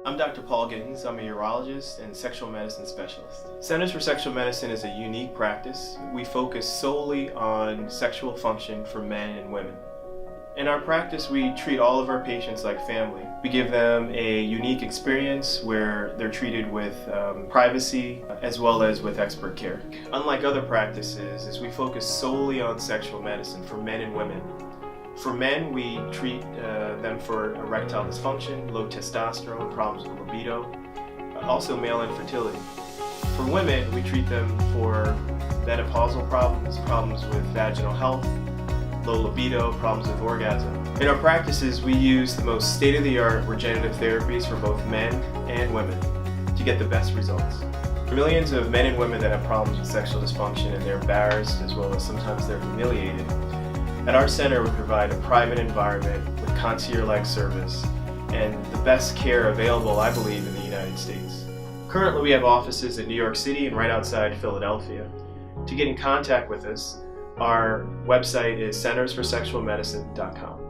I'm Dr. Paul Gittens. I'm a urologist and sexual medicine specialist. Centers for Sexual Medicine is a unique practice. We focus solely on sexual function for men and women. In our practice, we treat all of our patients like family. We give them a unique experience where they're treated with privacy as well as with expert care. Unlike other practices, is we focus solely on sexual medicine for men and women. For men, we treat them for erectile dysfunction, low testosterone, problems with libido, also male infertility. For women, we treat them for menopausal problems with vaginal health, low libido, problems with orgasm. In our practices, we use the most state-of-the-art regenerative therapies for both men and women to get the best results. For millions of men and women that have problems with sexual dysfunction and they're embarrassed as well as sometimes they're humiliated, at our center, we provide a private environment with concierge-like service and the best care available, I believe, in the United States. Currently, we have offices in New York City and right outside Philadelphia. To get in contact with us, our website is centersforsexualmedicine.com.